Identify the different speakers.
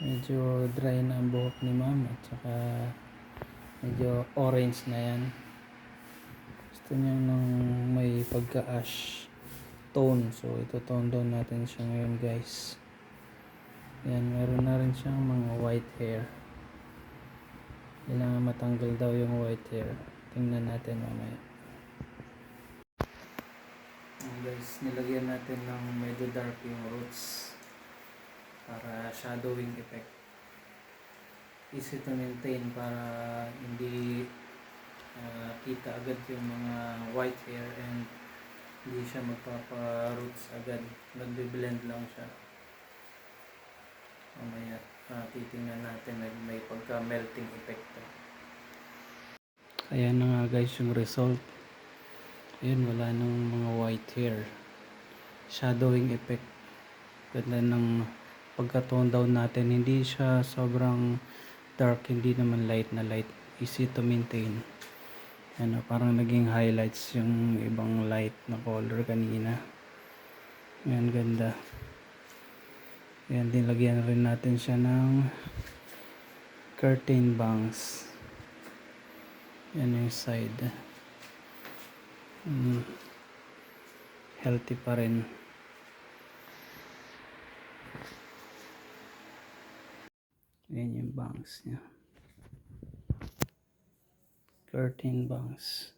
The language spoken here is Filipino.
Speaker 1: Medyo dry na ang buhok ni ma'am at saka medyo orange na yan. Gusto niya ng may pagka-ash tone. So ito tone down natin siya ngayon guys. Yan, meron na rin siyang mga white hair. Kailangan matanggal daw yung white hair. Tingnan natin mamaya. Guys, nilagyan natin ng medyo dark yung roots para shadowing effect. Easy to maintain para hindi kita agad yung mga white hair and hindi siya magpapa-roots agad. Nagbe-blend lang siya. Mamaya titingnan natin na may pagka-melting effect. Ayan na nga guys yung result. Ayan, wala nang mga white hair. Shadowing effect. Ganda ng pagka-tone down natin. Hindi siya sobrang dark, hindi naman light na light. Easy to maintain. Ano, parang naging highlights yung ibang light na color kanina. Ayan, ganda. Ayan, dinlagyan rin natin siya ng curtain bangs. Yan yung side. Healthy pa rin. Yan yung bangs niya. Curtain bangs.